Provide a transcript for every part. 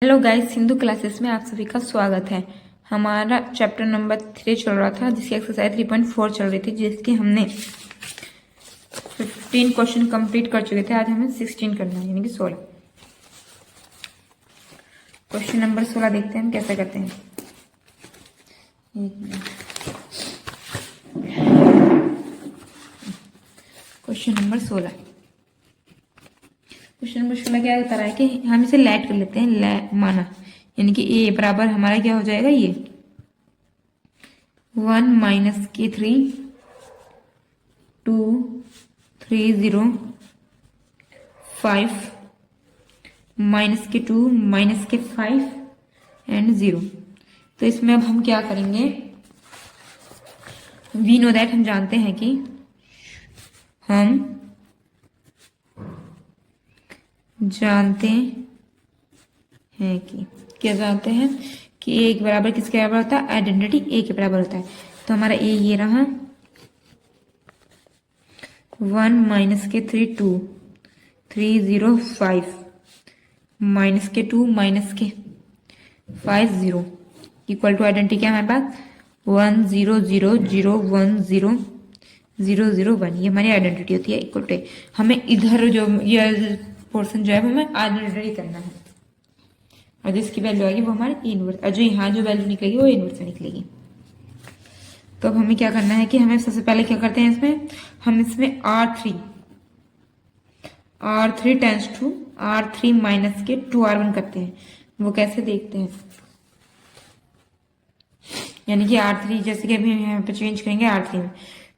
Hello guys, Sindhu classes में आप सभी का स्वागत है। हमारा चैप्टर नंबर 3 चल रहा था, जिसकी एक्सरसाइज 3.4 चल रही थी, जिसकी हमने 15 क्वेश्चन कंप्लीट कर चुके थे। आज हमें 16 करना है, यानी कि 16। क्वेश्चन नंबर 16 देखते हैं हम कैसे करते हैं। क्वेश्चन नंबर 16 क्या बता रहा है कि हम इसे लेट कर लेते हैं, माना, यानी कि ए बराबर हमारा क्या हो जाएगा, ये 1 माइनस के 3 2 3 0 5 माइनस के 2 माइनस के 5 एंड 0। तो इसमें अब हम क्या करेंगे, वी नो दैट, हम जानते हैं कि क्या जानते हैं कि ए के बराबर किसके बराबर होता है, आइडेंटिटी ए के बराबर होता है। तो हमारा ए ये रहा 1 माइनस के 3 2 3 0 5 माइनस के 2 माइनस के 5 0 इक्वल टू आइडेंटिटी क्या है हमारे पास 1 0 0 0 1 0 0 0 1। ये हमारी आइडेंटिटी होती है इक्वल टू। हमें इधर जो ये पोर्शन जो है हमें आइडेंटिटी करना है, और जिसकी वैल्यू आएगी वो हमारी इनवर्स, और जो यहाँ जो वैल्यू निकलेगी वो इनवर्स में निकलेगी। तो अब हमें क्या करना है कि हमें सबसे पहले क्या करते हैं, हम इसमें R3 tense to R3 minus के 2R1 करते हैं। वो कैसे देखते हैं, यानी कि R3 जैसे कि अभी यहाँ पे चेंज करेंगे R3 में,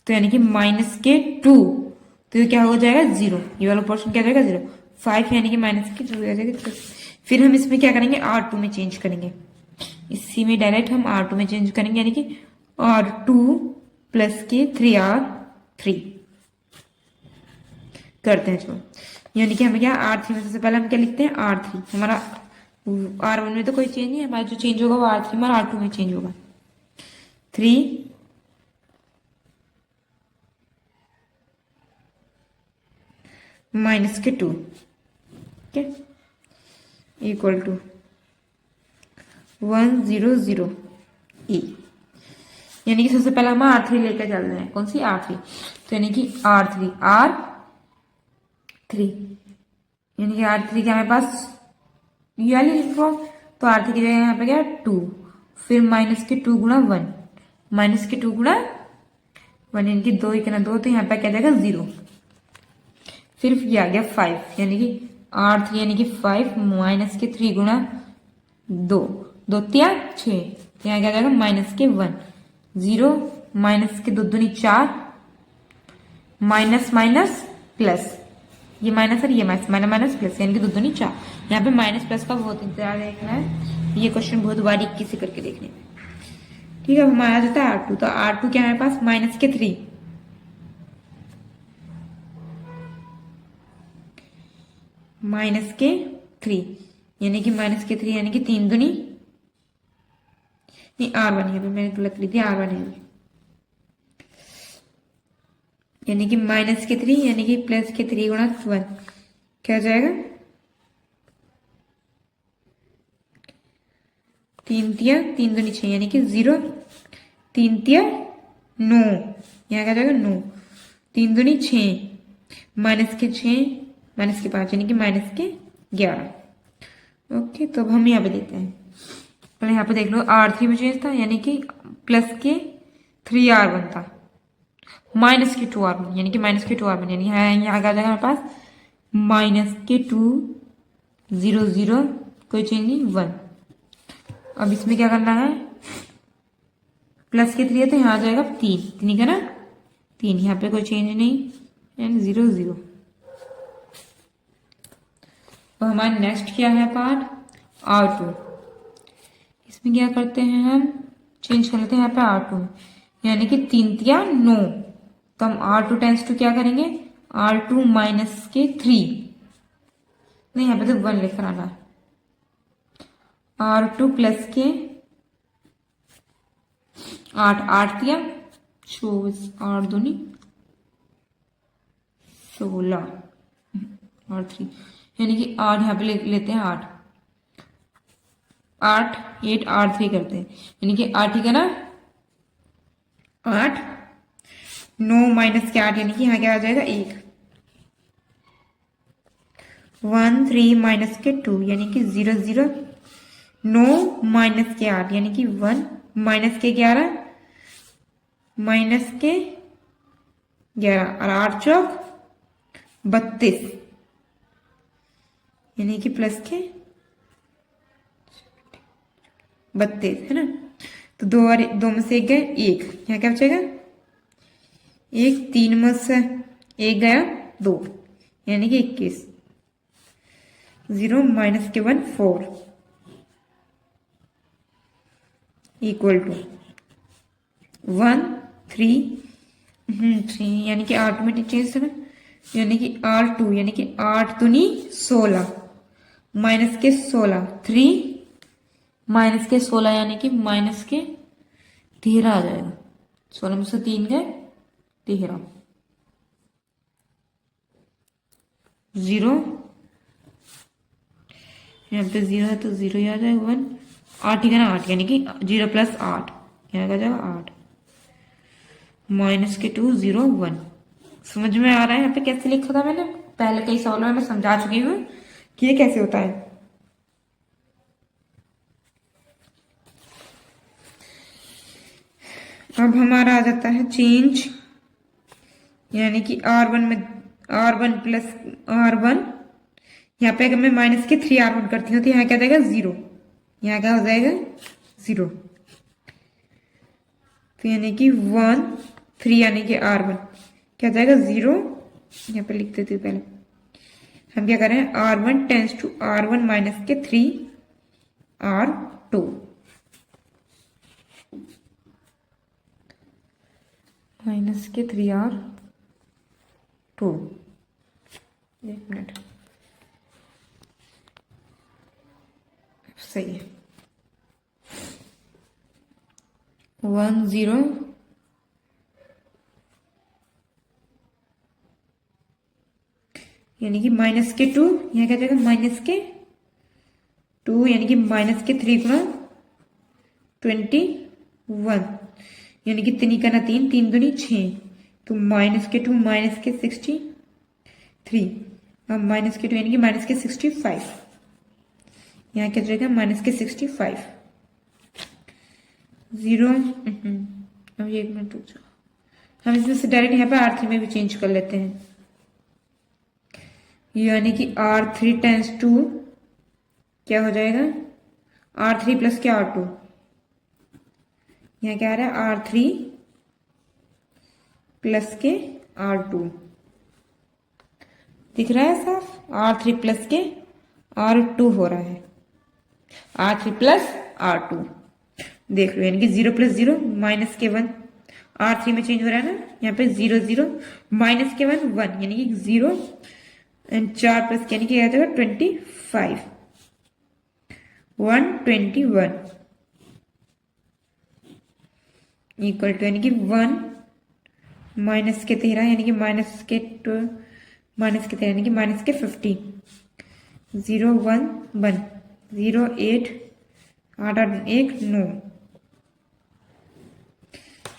तो यानी कि माइनस के 2, तो ये क्या हो जाएगा 0, ये वाला पोर्शन क्या हो जाएगा 0। 5 यानी कि माइनस के 2 हो जाएगा। फिर हम इसमें क्या करेंगे, R2 में चेंज करेंगे, इसी में डायरेक्ट हम R2 में चेंज करेंगे, यानी कि R2 प्लस के 3R3 करते हैं जो, यानी कि हमें क्या R3 में सबसे पहले हम क्या लिखते हैं R3, हमारा R1 में तो कोई चेंज नहीं, हमारा जो चेंज होगा वो R3 में और R2 में चेंज होगा। 3 माइनस के 2 ठीक है इक्वल टू 1 0 0 E, यानी कि सबसे पहले हम R3 लेकर चल रहे हैं, कौन सी R3, तो यानी कि R3 यानी कि R3 क्या हमारे पास ये वाली लिख लो, तो R3 की जगह यहाँ पे क्या 2, फिर माइनस के 2 गुणा 1, माइनस के 2 गुणा 1 यानी कि 2 1 2, तो यहाँ पे क्या जाएगा 0, फिर ये आ गया 5, यानी कि R3 यानी कि 5 माइनस के 3 गुणा 2 2 3 6, यहाँ क्या जाएगा माइनस के 1 0 माइनस के 2 दूनी 4 माइनस माइनस प्लस, ये माइनस और ये माइनस माइनस माइनस प्लस, यानी कि 2 दूनी 4। यहाँ पे माइनस प्लस का बहुत इंतजार देखना है, ये क्वेश्चन बहुत बारीकी से करके देखने में। ठीक है, हमारा आ जाता है R2, तो R2 क्या है हमारे पास माइनस के 3 माइनस के 3, यानी कि माइनस के 3 यानी कि 3 दूनी नहीं R1 है, मैंने गलत लिख दिया, R1 है, यानी कि माइनस के 3 यानी कि प्लस के 3 गुणा 1 क्या हो जाएगा 3 3 3 दूनी 6, यानी कि 0 3 3 9, यहाँ क्या जाएगा 9 3 दूनी 6 माइनस के 6 माइनस के 5 यानी कि माइनस के 11। ओके, तो अब हम यहाँ पे देखते हैं, पहले यहाँ पे देख लो R3 में चेंज था, यानी कि प्लस के 3R1 था, माइनस के 2R1 यानी कि माइनस के 2R1, यानी यहाँ क्या जाएगा हमारे पास माइनस के 2 0 0 कोई चेंज नहीं 1। अब इसमें क्या करना है, प्लस के 3 है तो यहाँ आ जाएगा 3 3 का ना 3, यहाँ पे कोई चेंज नहीं एंड 0 0। तो हमारा नेक्स्ट क्या है पार्ट R2, इसमें क्या करते हैं हम चेंज कर लेते हैं यहाँ पे R2 में, यानी कि 3 3 9, तो हम R2 टेंस टू क्या करेंगे R2 माइनस के 3 नहीं, यहाँ पे तो 1 लेकर आना है, R2 प्लस के 8 8 3 24 8 दूनी 16 और 3, यानी कि 8 यहाँ पे लेते हैं 8 8 8 R3 करते हैं, यानी कि 8 ठीक है ना, 8 9 माइनस के 8 यानी कि यहाँ क्या आ जाएगा 1, 1 3 माइनस के 2 यानी कि 0 0, 9 माइनस के 8 यानी कि 1, माइनस के 11 माइनस के 11 और 8 चौक 32 यानी कि प्लस के 32 है ना। तो दो और दो में से एक गए, एक यहाँ क्या बचेगा, एक, 3 में से एक गया 2 यानी कि 21, 0 माइनस के 1 4 इक्वल टू 1 3 3 यानी कि ऑटोमेटिक चेंज है ना, यानी कि R2 यानी कि 8 दूनी 16 माइनस के 16, 3 माइनस के 16 यानी कि माइनस के 13 आ जाएगा, 16 में से 3 गए 13, 0 यहाँ पे 0 है तो 0 ही आ जाएगा, 1 8 ठीक है ना, 8 यानी कि 0 प्लस 8 यहाँ आ जाएगा 8, माइनस के 2 0 1। समझ में आ रहा है यहाँ पे कैसे लिखा था मैंने, पहले कई सवालों में मैं समझा चुकी हूँ कि ये कैसे होता है। अब हमारा आ जाता है चेंज, यानी कि R1 में R1 प्लस R1, यहाँ पे अगर मैं माइनस के 3 R1 करती हूँ तो यहाँ क्या जाएगा 0, यहाँ क्या हो जाएगा 0, तो यानी कि 1 3 यानी कि R1 क्या जाएगा 0, यहाँ पे लिख देती हूँ पहले, हम क्या करें R1 tense to R1 minus के 3 R2 माइनस के 3 R2, एक मिनट सही है, 1 0 यानी कि माइनस के 2, यहाँ क्या जाएगा माइनस के 2 यानी कि माइनस के 3 गुणा 21 यानी कि 3 का ना 3 3 दूनी 6, तो माइनस के 2 माइनस के 63, अब माइनस के 2 यानी कि माइनस के 65, यहाँ क्या जाएगा माइनस के 65, 0 अब एक मिनट रुक जाओ, हम इसमें से डायरेक्ट यहाँ पे R3 में भी चेंज कर लेते हैं, यानी कि R3 टेंस टू क्या हो जाएगा R3 प्लस क्या R2, यहाँ क्या आ रहा है R3 प्लस के R2, दिख रहा है साफ, R3 प्लस के R2 हो रहा है, R3 प्लस R2 देख लो, यानी कि 0 प्लस 0 माइनस के 1, R3 में चेंज हो रहा है ना, यहाँ पे 0 0 माइनस के 1 1 यानी कि 0 एंड 4 प्लस यानी कि आ जाएगा 25 121 इक्वल टू यानी कि 1 माइनस के 13 यानी कि माइनस के 13 यानी कि माइनस के 50, 0 1 1 0 8 8 8 1 9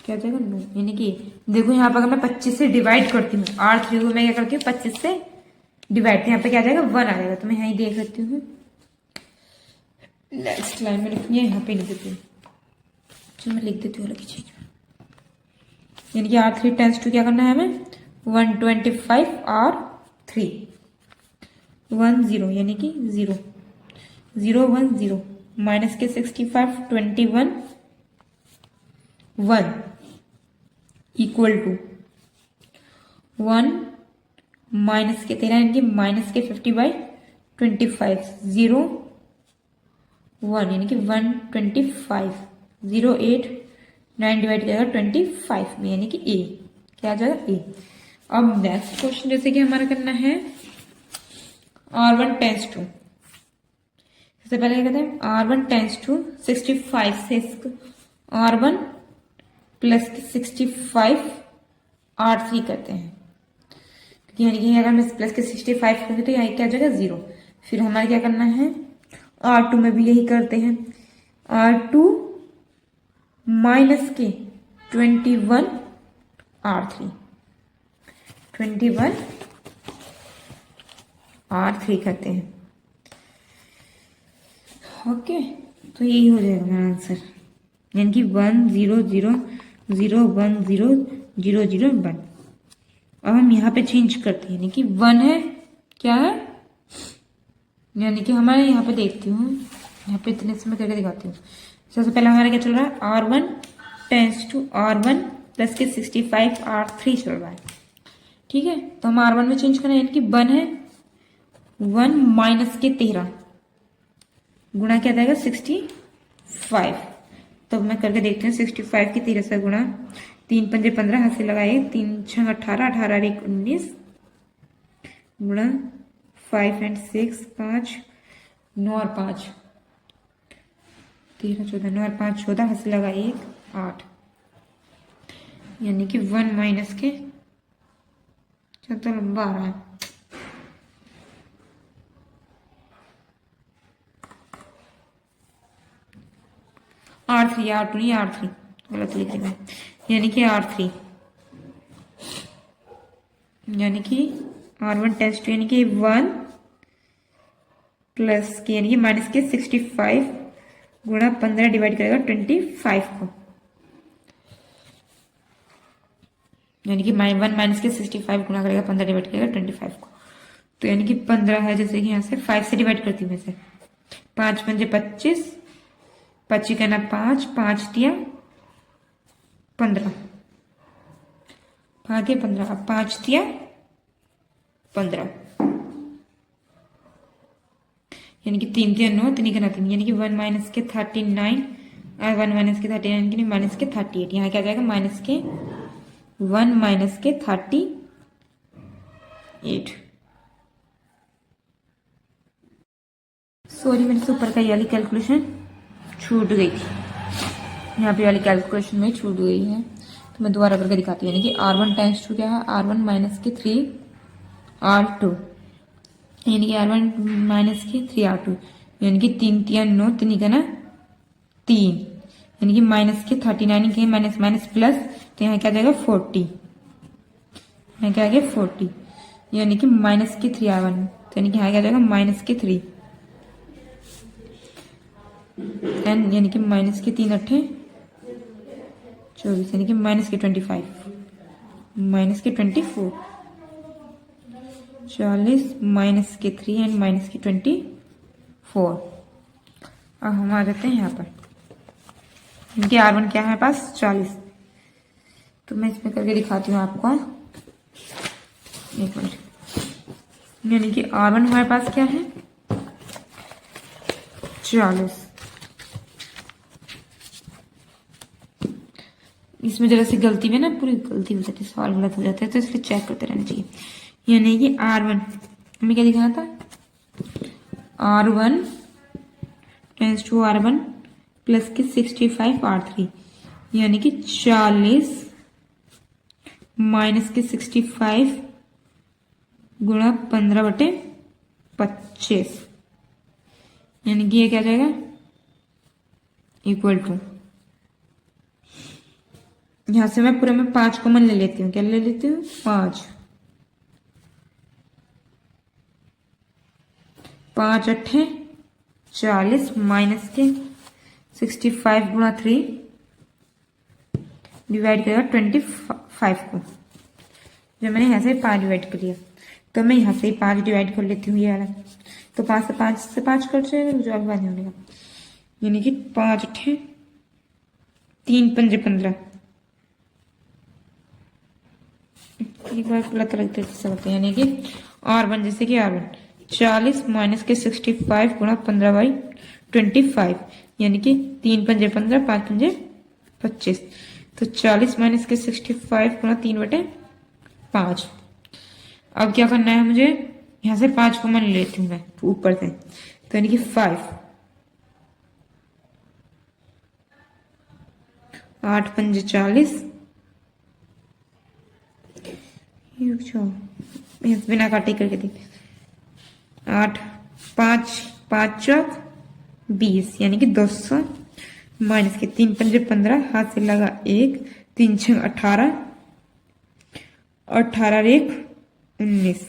क्या जाएगा 9, यानी कि देखो यहाँ पर अगर मैं 25 से डिवाइड करती हूँ R3 को, मैं क्या करती हूँ 25 से डिवाइड, यहाँ पे क्या जाएगा 1 आ जाएगा, तो मैं यहीं देख सकती हूँ, नेक्स्ट लाइन में लिखनी है, यहाँ पे लिख देती हूँ, चलो मैं लिख देती हूँ अलग चीज, यानी कि R3 टेंस टू क्या करना है हमें 125 R3 1 0 यानी कि 0 0 1 0 माइनस के 65 21 1 इक्वल टू 1 माइनस के 13 यानी कि माइनस के 50 बाई 25 0 1 यानी कि 125 0 8 9 डिवाइड जाएगा 25 में यानी कि ए क्या आ जाएगा ए। अब नेक्स्ट क्वेश्चन जैसे कि हमारा करना है R1 टेंस टू, सबसे पहले क्या कहते हैं R1 टेंस टू 65 से R1 प्लस 65 R3 करते हैं, यानी कि अगर मैं प्लस के 65 करूँगी तो यहाँ क्या आ जाएगा 0, फिर हमारे क्या करना है R2 में भी यही करते हैं, R2 माइनस के 21 R3, 21 R3 करते हैं। ओके, तो यही हो जाएगा मेरा आंसर, यानी कि 1 0 0 0 1 0 0 0 1। अब हम यहाँ पे चेंज करते हैं, यानी कि 1 है, क्या है, यानी कि हमारे यहाँ पे देखती हूँ, यहाँ पे इतने से मैं करके दिखाती हूँ। सबसे पहले हमारा क्या चल रहा है, R1 tense to R1 plus के 65 R3 चल रहा है। ठीक है, तो हम R1 में चेंज करें, यानी कि 1 है, 1 माइनस के 13 गुणा क्या जाएगा 65। तो मैं करके देखते हैं, 65 की 13 से गुणा, 3 पंजे 15, हाथ से लगाए, 3 6 18, 18 1 19 गुणा 5 एंड 6 5 9 और 5 13 14 9 और 5 14, हाथ से लगाए 1 8, यानी कि 1 माइनस के, तो लंबा आ रहा है, R3 R2 नहीं R3, गलत लिख दिया, यानी कि R3, यानी कि R1 टेस्ट यानी कि 1 प्लस के, यानी कि माइनस के 65 गुणा 15 डिवाइड करेगा 25 को, यानी कि 1 माइनस के 65 गुणा करेगा 15 डिवाइड करेगा 25 को, तो यानी कि 15 है, जैसे कि यहाँ से 5 से डिवाइड करती हूँ मैं से, 5 पंजे 25, 25 कहना 5 5 दिया 15, 5 दिया 15, अब 5 दिया 15, यानी कि 3 दिया 9, 3 कहना 3, यानी कि 1 माइनस के 39 और 1 माइनस के 39 के लिए माइनस के 38, यहाँ क्या आ जाएगा माइनस के 1 माइनस के 38। सॉरी, मेरे से ऊपर का ये वाली कैलकुलेशन छूट गई थी, यहाँ पे वाली कैलकुलेशन में छूट गई है, तो मैं दोबारा करके दिखाती हूँ। यानी कि R1 टाइम्स टू क्या है, R1 माइनस के 3 R2, यानी कि R1 माइनस के 3 R2, यानी कि 3 3 9, 3 का ना 3, यानी कि माइनस के 39 के माइनस माइनस प्लस, तो यहाँ क्या आ जाएगा 40, यहाँ क्या आ गया 40, यानी कि माइनस के 3 R1, तो यानी कि यहाँ क्या आ जाएगा माइनस के 3 एंड, यानी कि माइनस के 3 8 24, यानी कि माइनस के 25, माइनस के 24 40 माइनस के 3 एंड माइनस के 24। अब हम आ जाते हैं यहाँ पर, इनके R1 क्या है पास 40, तो मैं इसमें करके दिखाती हूँ आपको, एक मिनट, यानी कि R1 हमारे पास क्या है 40, इसमें जरा सी गलती में ना पूरी गलती हो जाती है, सवाल गलत हो जाता है, तो इसलिए चेक करते रहना चाहिए। यानी कि R1 हमें क्या दिखाना था, R1 tense to R1 plus के 65 R3, यानी कि 40 माइनस के 65 गुणा 15/25, यानी कि ये क्या जाएगा इक्वल टू, यहां से मैं पूरे में 5 कॉमन ले लेती हूँ, क्या ले लेती हूँ 5 5 8 40 माइनस के 65 गुणा 3 डिवाइड करेगा 25 को, जब मैंने यहाँ से 5 डिवाइड कर लिया, तो मैं यहाँ से 5 डिवाइड कर लेती हूँ ये वाला, तो 5 से 5 कर जाएगा, जो अब बाद होने का, यानी कि 5 8 3 पंजे 15, एक बार गलत लगते हैं, यानी कि R1 जैसे कि R1 40 माइनस के 65 गुणा 15/25, यानी कि 3 पंजे 15 5 पंजे 25, तो 40 माइनस के 65 गुणा 3/5। अब क्या करना है मुझे, यहाँ से 5 को मान लेती हूँ मैं ऊपर से, तो यानी कि 5 8 पंजे 40, बिना काटे करके देखते, 8 5 5 चौक 20, यानी कि 220 माइनस के 3 पंजे 15, हाथ से लगा 1, 3 6 18, 18 1 19,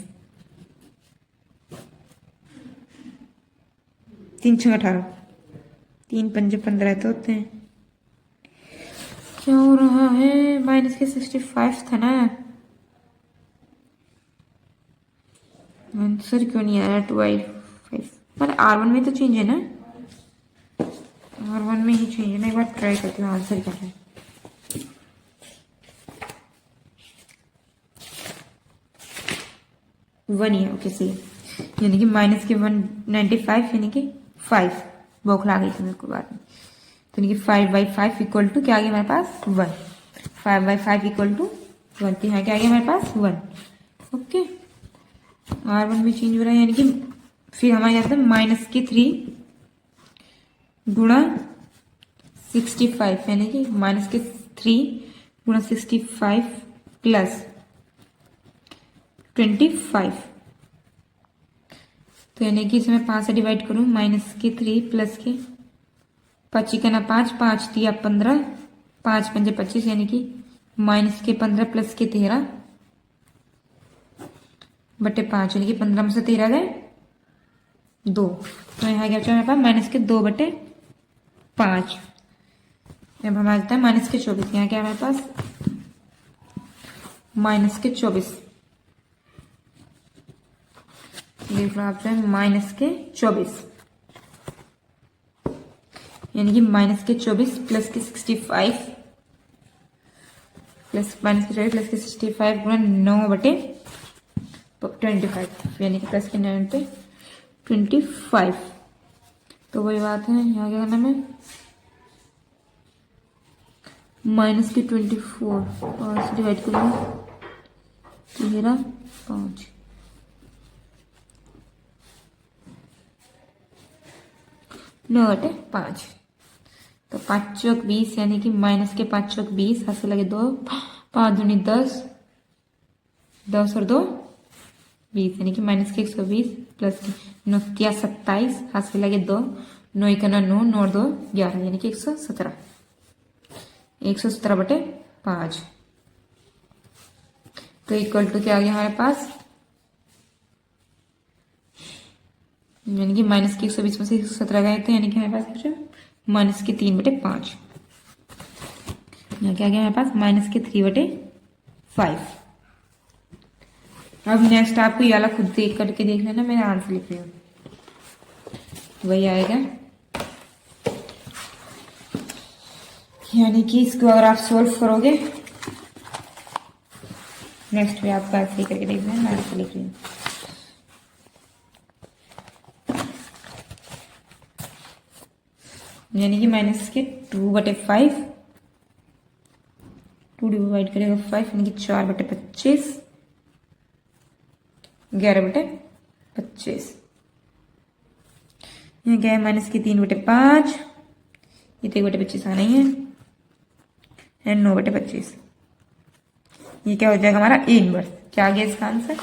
3 6 18, 3 पंजे 15 तो होते हैं। क्या हो रहा है? माइनस के 65 था ना, आंसर क्यों नहीं आ रहा? 2/5 पर R1 में तो चेंज है ना, R1 में ही चेंज है ना। एक बार ट्राई करती हूँ आंसर क्या है। 1 ही है, ओके सही है। यानी कि माइनस के 195 यानी कि 5 बौखला गई थी मेरे को बाद में। तो यानी कि 5/5 इक्वल टू क्या आ गया हमारे पास? 1। 5/5 इक्वल टू 1, तो यहाँ क्या आ गया हमारे पास? 1। ओके, R1 में चेंज हो रहा है, यानी कि फिर हमारे यहाँ माइनस के 3 गुणा 65, यानी कि माइनस के 3 गुणा 65 प्लस 25। तो यानी कि इसमें 5 से डिवाइड करूं, माइनस के 3 प्लस के 5 का ना 5, 5 दिया 15, 5 पंजे 25, यानी कि माइनस के 15 प्लस के 13 बटे 5, यानी कि 15 में से 13 गए 2। तो यहाँ क्या बचा हमारे पास? माइनस के 2/5। अब हमारे आता है माइनस के 24। यहाँ क्या है हमारे पास? माइनस के 24। देख लो आप, जो है माइनस के 24, यानी कि माइनस के 24 प्लस के 65 प्लस माइनस के 24 प्लस के 65 गुणा 9/25, यानी कि प्लस के 9/25। तो वही बात है, यहाँ क्या करना है? माइनस के 24 और से डिवाइड करूँगा 13 5, 9/5। तो 5 चौक 20, यानी कि माइनस के 5 चौक 20, हाथ से लगे 2, 5 दूनी 10, 10 और 2 20, यानी कि माइनस के 120 प्लस के 9 27, हाथ से लगे 2, 9 1 9, 9 और 2 11, यानी कि 117। 117/5। तो इक्वल टू क्या आ गया हमारे पास? यानी कि माइनस के 120 में से 117 गए थे, यानी कि हमारे पास कुछ माइनस के 3/5। यहाँ क्या गया हमारे पास? माइनस के 3/5। अब नेक्स्ट आपको ये वाला खुद देख करके देख लेना, मैं आंसर लिख रही हूँ, वही आएगा। यानी कि इसको अगर आप सोल्व करोगे, नेक्स्ट भी आपको ऐसे ही करके देखना है, मैं आंसर लिख रही हूँ। यानी कि माइनस के 2/5, 2 डिवाइड करेगा 5, यानी कि 4/25, 11/25। यहाँ क्या है? माइनस के 3/5, ये तो 1/25 आना ही है 9/25। ये क्या हो जाएगा हमारा? A inverse. क्या आ गया इसका आंसर?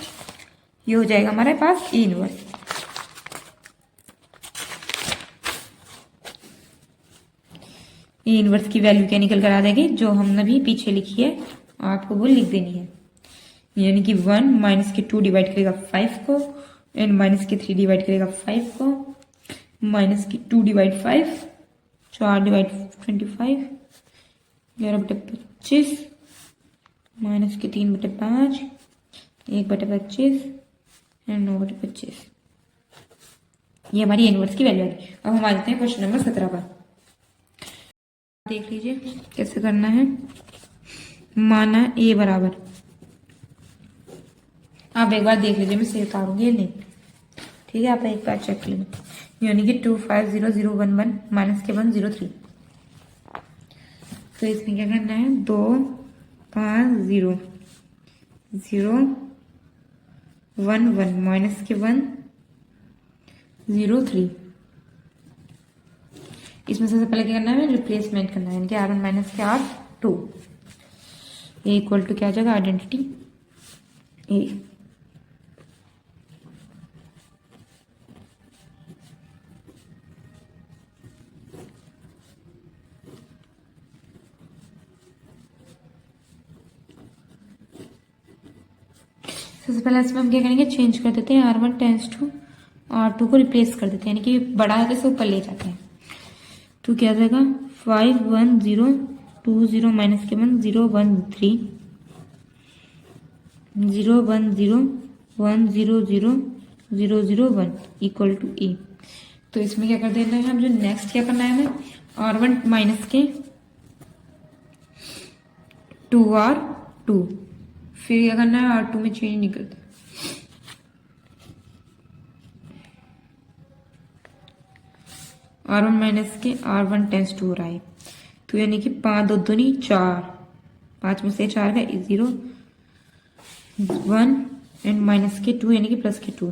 ये हो जाएगा हमारे पास ए इनवर्स। ए इनवर्स की वैल्यू क्या निकल कर आ जाएगी? जो हमने भी पीछे लिखी है, आपको वो लिख देनी है। यानी कि 1 माइनस के 2 डिवाइड करेगा 5 को, एंड माइनस के 3 डिवाइड करेगा 5 को, माइनस की 2 डिवाइड 5, 4 डिवाइड 25, 11/25, माइनस के 3/5, 1/25 एंड 9/25। ये हमारी इनवर्स की वैल्यू है। अब हम आ जाते हैं क्वेश्चन नंबर 17 पर। देख लीजिए कैसे करना है। माना ए बराबर, आप एक बार देख लीजिए, मैं सही उतारूंगी या नहीं, ठीक है? आप एक बार चेक लीजिए। यानी कि 250011 माइनस के 103। तो इसमें क्या करना है? 2 5 0 0 1 1 माइनस के 1 0 3। इसमें सबसे पहले क्या करना है? रिप्लेसमेंट करना है, यानी कि R1 माइनस के R2 इक्वल टू क्या आ जाएगा? आइडेंटिटी ए। सबसे पहले इसमें हम क्या करेंगे, चेंज कर देते हैं R1 टेंस टू R2 को रिप्लेस कर देते हैं, यानी कि बड़ा है तो इसे ऊपर ले जाते हैं। तो क्या जाएगा 5 1 0 2 0 माइनस के 1 0 1 3 0 1 0 1 0 0 0 0 1 इक्वल टू ए। तो इसमें क्या कर देना है, हम जो नेक्स्ट क्या करना है हमें, R1 माइनस के 2R2, फिर क्या करना है R2 में चेंज नहीं करता, R1 माइनस के R1 टेंस टू हो रहा है। तो यानी कि 5 2 दूनी 4, 5 में से 4 का 0 1 एंड माइनस के 2 यानी कि प्लस के 2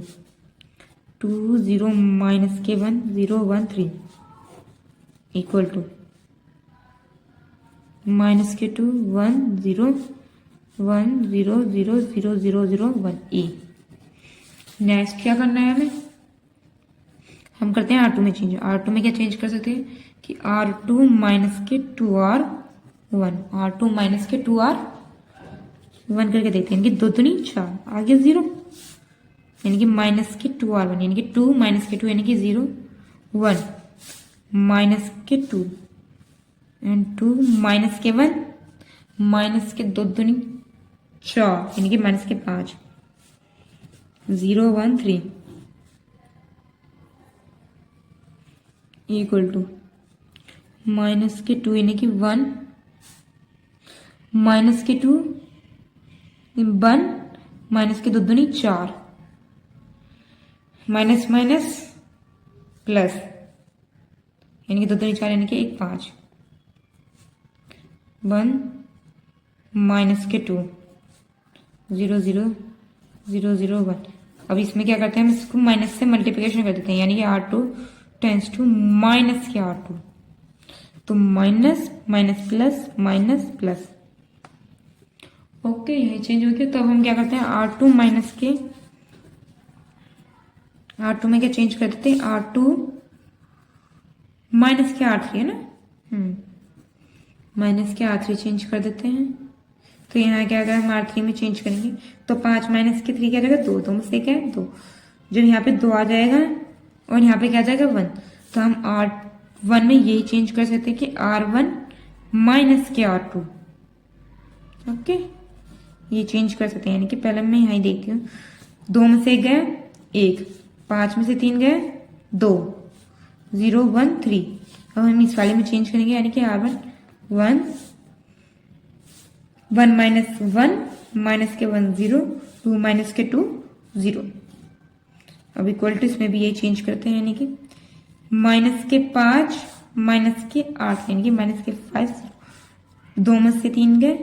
2 0 माइनस के 1 0 1 3 इक्वल टू माइनस के 2 1 0 1 0 0 0 0 0 1 ए। नेक्स्ट क्या करना है हमें, हम करते हैं R2 में चेंज। R2 में क्या चेंज कर सकते हैं कि R2 माइनस के 2R1, R2 माइनस के 2R1 करके देखते हैं कि 2 दूनी 4, आगे 0 यानी कि माइनस के 2R1 यानी कि 2 माइनस के 2 यानी कि 0 1 माइनस के 2 एंड 2 माइनस के 1 माइनस के 2 दूनी 4 यानी कि माइनस के 5 0 1 3 इक्वल टू माइनस के 2 यानी कि 1 माइनस के 2 1 माइनस के 2 दूनी 4 माइनस माइनस प्लस यानी कि 2 दूनी 4 यानी कि 1 5 1 माइनस के 2 0 0 0 0 1। अब इसमें क्या करते हैं, हम इसको माइनस से मल्टीप्लिकेशन कर देते हैं, यानी कि R2 टेंस टू माइनस के R2, तो minus minus plus minus plus. Okay, यही चेंज हो गया। तो अब हम क्या करते हैं, R2 माइनस के R2 में क्या चेंज कर देते हैं, R2 माइनस के R3 है ना, माइनस के R3 चेंज कर देते हैं। तो यहाँ क्या अगर हम R3 में चेंज करेंगे तो 5 माइनस के 3 क्या जाएगा 2, 2 में से क्या है 2, जब यहाँ पे 2 आ जाएगा और यहाँ पे क्या आ जाएगा 1, तो हम R1 में यही चेंज कर सकते हैं कि R1 माइनस के R2। ओके, ये चेंज कर सकते हैं, यानी कि पहले मैं यहाँ ही देखती हूँ, 2 में से गया 1, 5 में से 3 गए 2 0 1 3। अब हम इस वाले में चेंज करेंगे, यानी कि R1 1 1 माइनस 1 माइनस के 1 0 2 माइनस के 2 0। अब इक्वल टू इसमें भी यही चेंज करते हैं, यानी कि माइनस के 5 माइनस के 8 यानी कि माइनस के 5 2 में से 3 गए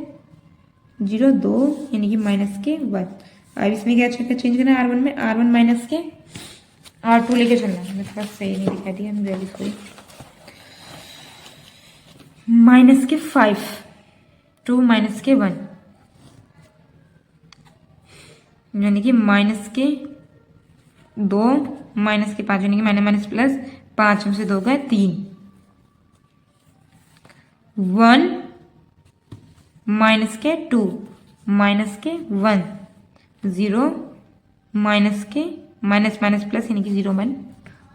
0 2 यानी कि माइनस के 1। अब इसमें क्या चेंज करना है, R1 में R1 माइनस के R2 लेके चलना है। मेरे पास सही नहीं दिखा दिया, वेरी सॉरी। माइनस के 5 2 माइनस के 1 यानी कि माइनस के 2 माइनस के 5 यानी कि माइनस माइनस प्लस 5 में से 2 गए 3 1 माइनस के 2 माइनस के 1 0 माइनस के माइनस माइनस प्लस यानी कि 0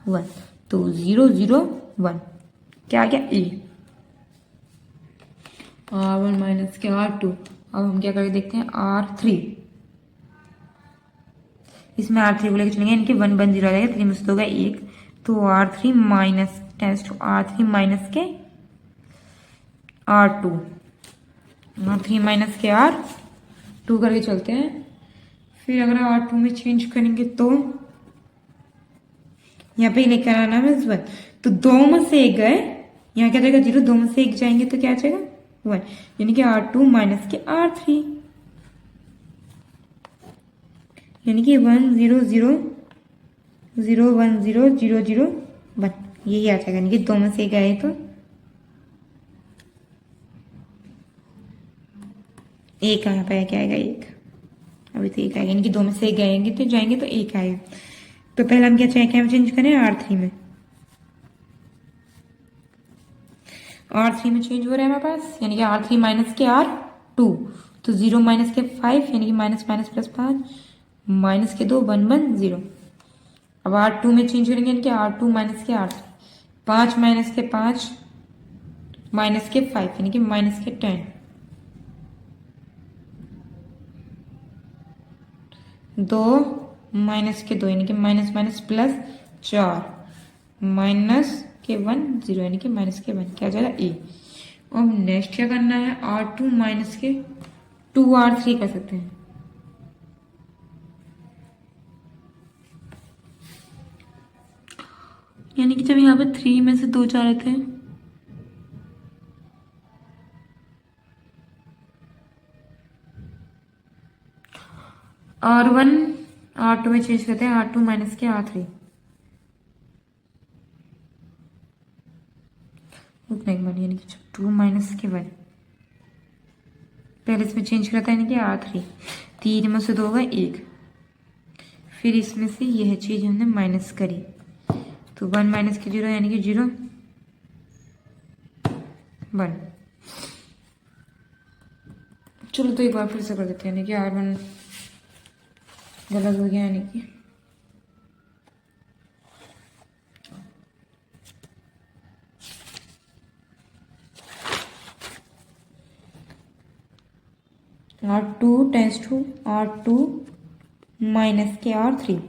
1, तो 0 0 1 क्या आ गया ए। R1 माइनस के R2। अब हम क्या करके देखते हैं R3, इसमें R3 को लेकर चलेंगे, यानी कि 1 1 0 आ जाएगा, 3 में से 2 गया 1, तो R3 minus tense to R3 minus के R2, R3 माइनस के R2 करके चलते हैं। फिर अगर R2 में चेंज करेंगे तो यहाँ पे लेकर आना है 1, तो 2 में से 1 गए, यहाँ क्या जाएगा 0, 2 में से 1 जाएंगे तो क्या आ जाएगा 1, यानी कि R2 माइनस के R3, यानी कि 1 0 0 0 1 0 0 0 1 यही आ जाएगा, यानी कि 2 में से गए तो 1 यहाँ पे क्या आएगा 1, अभी तो 1 आएगा, यानी कि 2 में से गएंगे तो जाएंगे तो 1 आएगा। तो पहले हम क्या चेंज करें R3 में, R3 में चेंज हो रहा है हमारे पास, यानी कि R3 माइनस के R2, तो 0 माइनस के 5 यानी कि माइनस माइनस प्लस 5 माइनस के 2 1 1 0। अब R2 में चेंज करेंगे यानी कि R2 माइनस के R3, 5 माइनस के 5 माइनस के 5 यानी कि माइनस के 10, 2 माइनस के 2 यानी कि माइनस माइनस प्लस 4 माइनस के 1 0 यानी कि माइनस के 1 क्या जाएगा ए। और नेक्स्ट क्या करना है, R2 माइनस के 2R3 कर सकते हैं। यानी कि जब यहाँ पे 3 में से 2 जा रहे थे R1 R2 में चेंज करते हैं, R2 माइनस के R3, उतना एक बार यानी कि 2 माइनस के 1, पहले इसमें चेंज करता है यानी कि R3, 3 में से 2 होगा 1, फिर इसमें से यह चीज हमने माइनस करी तो 1 माइनस के 0 यानी कि 0 1। चलो तो एक बार फिर से कर देते हैं, यानी कि R1 गलत हो गया, यानी कि R2 tense to R2 minus के R3,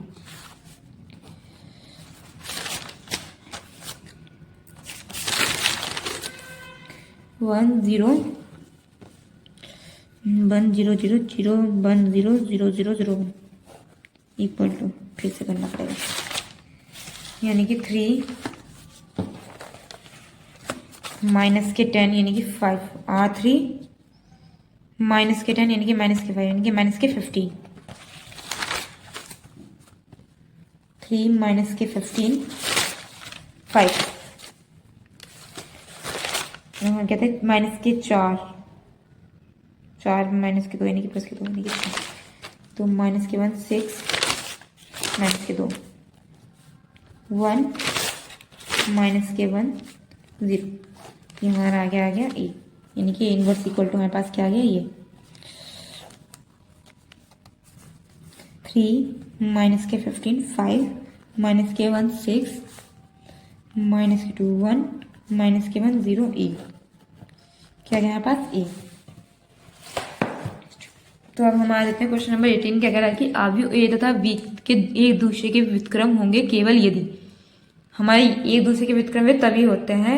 1 0 1 0 0 0 1 0 0 0 0 1 इक्वल टू, फिर से करना पड़ेगा, यानी कि 3 माइनस के 10 यानी कि 5, R3 माइनस के 10 यानी कि माइनस के 5 यानी कि माइनस के 15, 3 माइनस के 15 5, हम कहते हैं माइनस के 4 माइनस के 2 यानी कि प्लस के 2 यानी कि 6, तो माइनस के 1 6 माइनस के 2 1 माइनस के 1 0, ये हमारा आगे आ गया ए, यानी कि इनवर्स इक्वल टू हमारे पास क्या आ गया ये 3 माइनस के 15 5 माइनस के 1 6 माइनस के 2 1 माइनस के 1 0 ए, क्या गया हमारे पास ए। तो अब हम आ जाते हैं क्वेश्चन नंबर 18, क्या कह रहा है कि अवयव ए तथा बी के एक दूसरे के व्युत्क्रम होंगे केवल यदि, हमारे एक दूसरे के व्युत्क्रम वे तभी होते हैं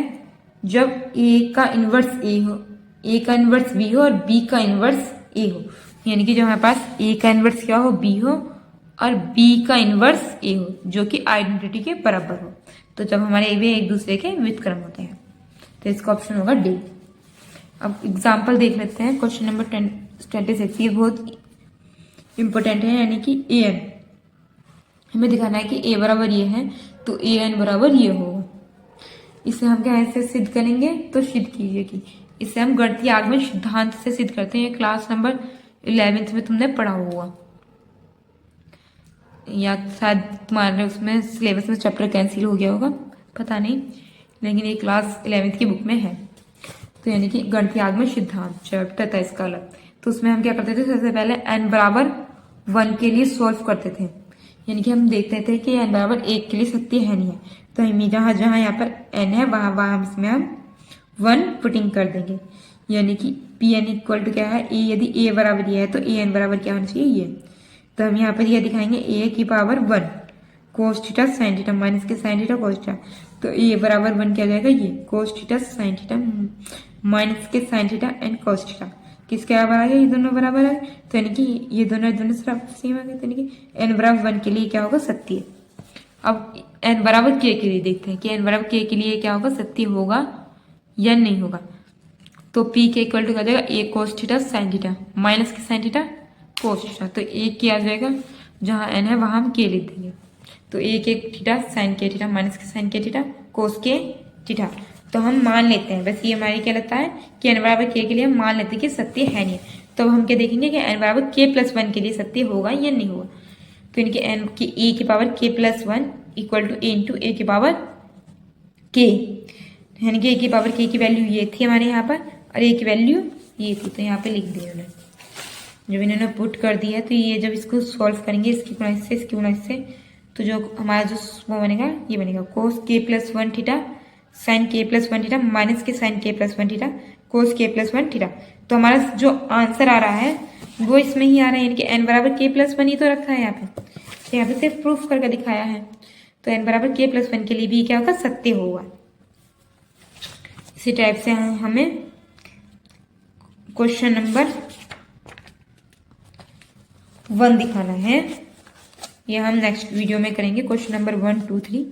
जब ए का इन्वर्स ए हो, ए का इन्वर्स बी हो और बी का इन्वर्स ए हो, यानी कि जो हमारे पास ए का इन्वर्स क्या हो बी हो और बी का इन्वर्स ए हो जो कि आइडेंटिटी के बराबर हो, तो जब हमारे वे एक दूसरे के व्युत्क्रम होते हैं, तो इसका ऑप्शन होगा डी। अब एग्जाम्पल देख लेते हैं, क्वेश्चन नंबर 26, ये बहुत इंपॉर्टेंट है, यानी कि ए एन हमें दिखाना है कि ए बराबर ये है तो ए एन बराबर ये होगा। इसे हम क्या ऐसे सिद्ध करेंगे, तो सिद्ध कीजिए कि इसे हम गणितीय आगमन सिद्धांत से सिद्ध करते हैं। क्लास नंबर 11th में तुमने पढ़ा होगा, या शायद तुम्हारे उसमें सिलेबस में चैप्टर कैंसिल हो गया होगा, पता नहीं, लेकिन ये क्लास 11th की बुक में है। तो यानी कि गणितीय आगमन सिद्धांत चैप्टर था इसका अलग, तो उसमें हम क्या करते थे, सबसे पहले n बराबर 1 के लिए सॉल्व करते थे, यानी कि हम देखते थे कि n बराबर 1 के लिए सत्य है नहीं है, तो हम जहां जहां यहाँ पर n है वहां वहां इसमें हम 1 पुटिंग कर देंगे, यानी कि पी एन इक्वल टू क्या है ए, यदि ए बराबर ये है तो ए एन बराबर क्या होना चाहिए ये, तो हम यहाँ पर ये दिखाएंगे ए की power 1 cos theta sine theta minus K sine theta cos theta, तो ए बराबर 1 क्या जाएगा ये cos theta sine theta minus K sine theta and cos theta, किसके बराबर आ गया, ये दोनों बराबर है, तो यानी कि ये दोनों सेम आ गए, यानी कि एन बराबर 1 के लिए क्या होगा सत्य। अब एन बराबर के लिए देखते हैं कि एन बराबर के लिए क्या होगा, सत्य होगा या नहीं होगा, तो पी के इक्वल टू क्या जाएगा A cos theta sine theta minus K sine theta cos theta, तो ए के आ जाएगा, जहां एन है वहां हम के लिख देंगे, तो ए के थीटा साइन के थीटा माइनस के साइन के थीटा कोस के थीटा, तो हम मान लेते हैं, बस ये हमारी क्या लगता है कि एन बराबर के लिए हम मान लेते हैं कि सत्य है नहीं, तो हम क्या देखेंगे कि एन बराबर के प्लस 1 के लिए सत्य होगा या नहीं होगा, तो इनके एन की ए की power K plus 1 equal to A into A की पावर के, यानी कि ए की पावर के की वैल्यू ये थी हमारे यहाँ पर और ए की वैल्यू ये थी, तो यहाँ पे लिख दिया हमने। जब इन्होंने पुट कर दिया तो ये जब इसको सॉल्व करेंगे इसकी गुणा इससे तो जो हमारा जो वो बनेगा ये बनेगा कोस के प्लस 1 थीटा साइन के plus 1 theta minus K sign के प्लस 1 थीटा कोस के प्लस 1 थीटा। तो हमारा जो आंसर आ रहा है वो इसमें ही आ रहा है, यानी कि n बराबर के प्लस 1 ही तो रखा है यहाँ पे, तो यहाँ पे सिर्फ प्रूफ करके दिखाया है। तो n बराबर के प्लस 1 के लिए भी क्या होगा, सत्य होगा। इसी टाइप से हमें क्वेश्चन नंबर 1 दिखाना है, यह हम नेक्स्ट वीडियो में करेंगे। Question number 1, 2, 3